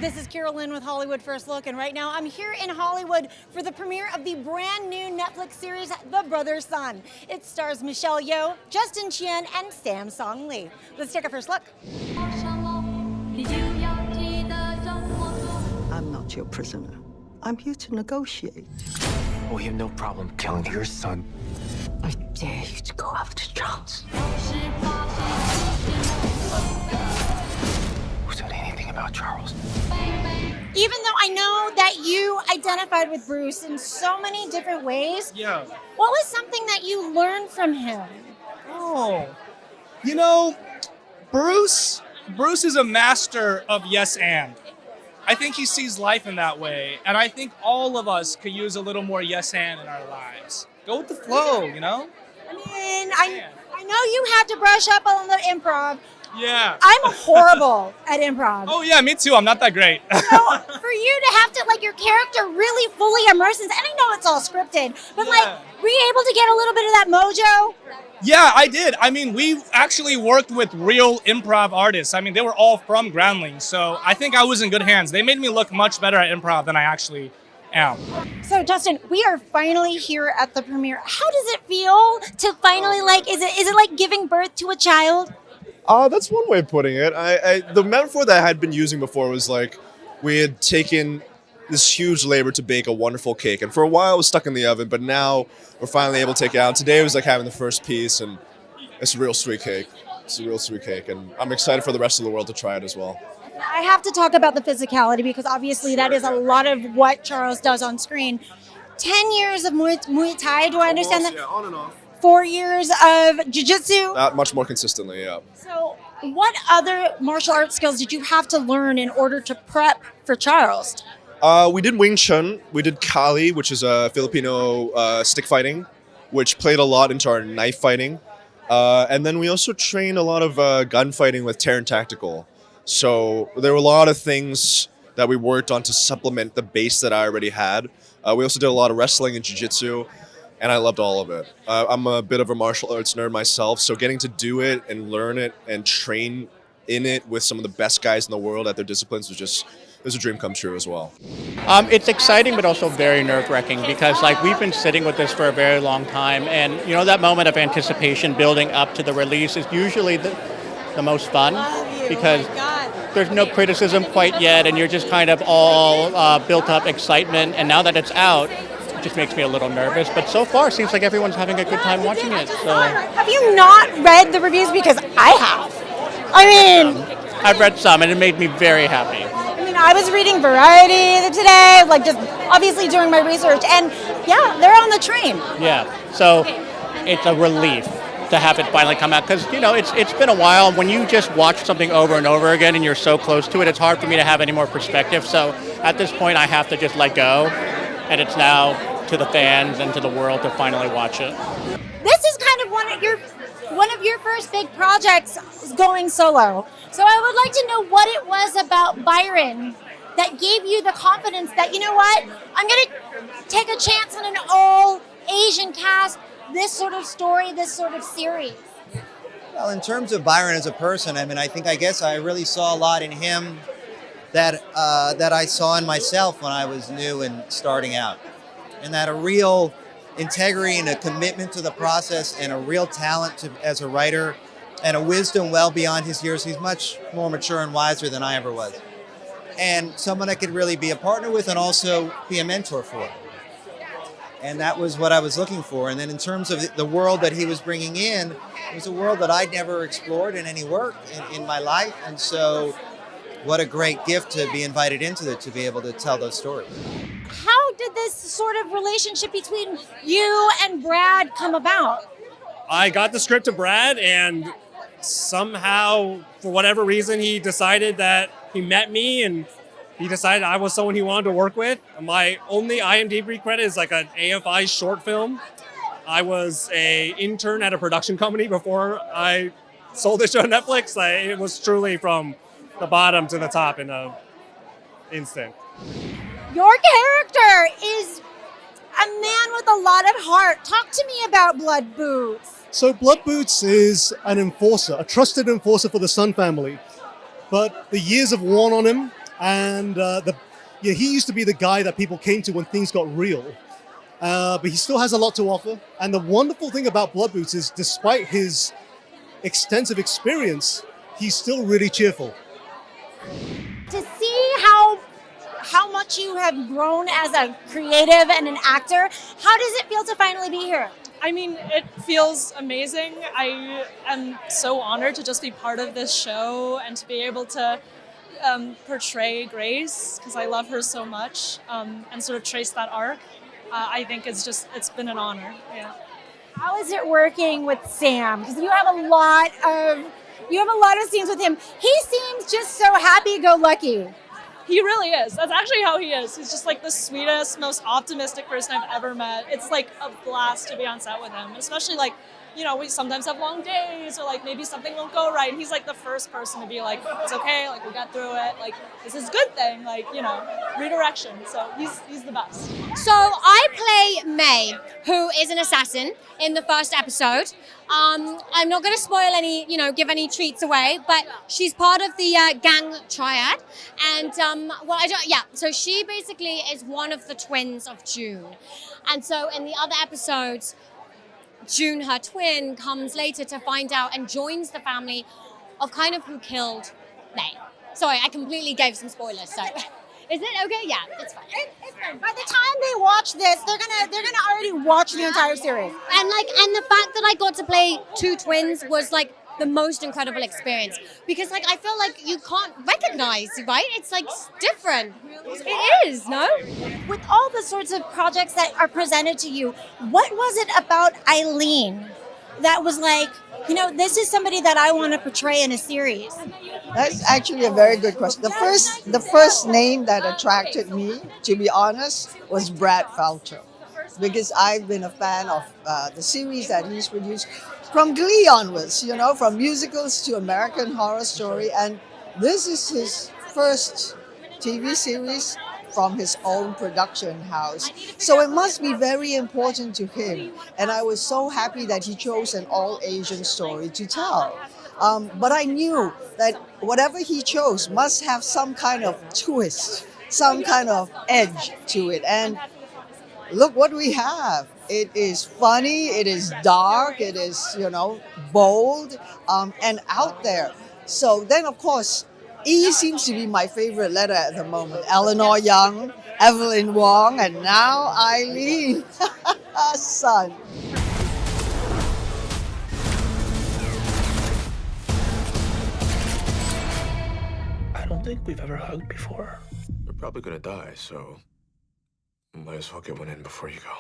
This is Kiyra with Hollywood First Look, and right now I'm here in Hollywood for the premiere of the brand new Netflix series, The Brother's Son. It stars Michelle Yeoh, Justin Chien, and Sam Song Lee. Let's take a first look. I'm not your prisoner. I'm here to negotiate. We have no problem killing your son. I dare you to go after Charles. Who said anything about Charles? Even though I know that you identified with Bruce in so many different ways, Yeah. what was something that you learned from him? Oh. Bruce is a master of yes and. I think he sees life in that way, and I think all of us could use a little more yes and in our lives. Go with the flow, I mean, I know you had to brush up on the improv. Yeah. I'm horrible at improv. Oh yeah, me too. I'm not that great. So for you to have to, your character really fully immerse in, and I know it's all scripted, but were you able to get a little bit of that mojo? Yeah, I did. I mean, we actually worked with real improv artists. I mean, they were all from Groundling, so I think I was in good hands. They made me look much better at improv than I actually am. So Justin, we are finally here at the premiere. How does it feel to finally is it like giving birth to a child? That's one way of putting it. The metaphor that I had been using before was we had taken this huge labor to bake a wonderful cake, and for a while it was stuck in the oven, but now we're finally able to take it out. Today was like having the first piece, and it's a real sweet cake. It's a real sweet cake, and I'm excited for the rest of the world to try it as well. I have to talk about the physicality because obviously that is a lot of what Charles does on screen. 10 years of Muay Thai, do I understand that? Yeah, on and off. 4 years of Jiu-Jitsu? Much more consistently, yeah. So what other martial arts skills did you have to learn in order to prep for Charles? We did Wing Chun, we did Kali, which is a Filipino stick fighting, which played a lot into our knife fighting. And then we also trained a lot of gunfighting with Terran Tactical. So there were a lot of things that we worked on to supplement the base that I already had. We also did a lot of wrestling and jiu-jitsu, and I loved all of it. I'm a bit of a martial arts nerd myself, so getting to do it and learn it and train in it with some of the best guys in the world at their disciplines was a dream come true as well. It's exciting, but also very nerve-wracking because we've been sitting with this for a very long time, and that moment of anticipation building up to the release is usually the most fun because there's no criticism quite yet, and you're just kind of all built up excitement, and now that it's out, it just makes me a little nervous, but so far it seems like everyone's having a good time watching it. So have you not read the reviews? Because I have. I mean, I've read some, and it made me very happy. I was reading Variety today, just obviously doing my research, and yeah, they're on the train. Yeah, so it's a relief to have it finally come out because it's been a while. When you just watch something over and over again and you're so close to it, it's hard for me to have any more perspective. So at this point, I have to just let go, and it's now to the fans and to the world to finally watch it. This is kind of one of your first big projects going solo. So I would like to know what it was about Byron that gave you the confidence that, you know what, I'm going to take a chance on an all-Asian cast, this sort of story, this sort of series. Well, in terms of Byron as a person, I guess I really saw a lot in him that I saw in myself when I was new and starting out. And that a real integrity and a commitment to the process and a real talent as a writer and a wisdom well beyond his years. He's much more mature and wiser than I ever was. And someone I could really be a partner with and also be a mentor for. And that was what I was looking for. And then in terms of the world that he was bringing in, it was a world that I'd never explored in any work in my life. And so what a great gift to be invited into it, to be able to tell those stories. How did this sort of relationship between you and Brad come about? I got the script to Brad, and somehow, for whatever reason, he decided that he met me and he decided I was someone he wanted to work with. My only IMDb credit is an AFI short film. I was an intern at a production company before I sold the show to Netflix. It was truly from the bottom to the top in an instant. Your character is a man with a lot of heart. Talk to me about Blood Boots. So Blood Boots is an enforcer, a trusted enforcer for the Sun family. But the years have worn on him, and he used to be the guy that people came to when things got real. But he still has a lot to offer. And the wonderful thing about Blood Boots is, despite his extensive experience, he's still really cheerful. To see how much you have grown as a creative and an actor, how does it feel to finally be here? I mean, it feels amazing. I am so honored to just be part of this show and to be able to portray Grace, because I love her so much, and sort of trace that arc. I think it's been an honor. Yeah. How is it working with Sam? Because you have a lot of scenes with him. He seems just so happy-go-lucky. He really is. That's actually how he is. He's just like the sweetest, most optimistic person I've ever met. It's like a blast to be on set with him, especially like, we sometimes have long days or like maybe something won't go right. And he's like the first person to be like, it's okay, like we got through it, like this is a good thing, like, redirection. So he's the best. So I play May, who is an assassin in the first episode. I'm not going to spoil any, give any treats away, but she's part of the gang triad. And, so she basically is one of the twins of June. And so in the other episodes, June, her twin, comes later to find out and joins the family of kind of who killed May. Sorry, I completely gave some spoilers, so... Is it okay? Yeah, it's fine. It's fine. By the time they watch this, they're gonna already watch the entire series. And the fact that I got to play two twins was like the most incredible experience, because like I feel like you can't recognize, right? It's like different. It is, no? With all the sorts of projects that are presented to you, what was it about Eileen that was like, this is somebody that I want to portray in a series? That's actually a very good question. The first name that attracted me, to be honest, was Brad Falchuk, because I've been a fan of the series that he's produced from Glee onwards, from musicals to American Horror Story, and this is his first TV series from his own production house. So it must be very important to him. And I was so happy that he chose an all-Asian story to tell. But I knew that whatever he chose must have some kind of twist, some kind of edge to it. And look what we have. It is funny, it is dark, it is, bold, and out there. So then, of course, E seems to be my favorite letter at the moment. Eleanor Young, Evelyn Wang, and now Eileen. Son. I don't think we've ever hugged before. You're probably gonna die, so might as well get one in before you go.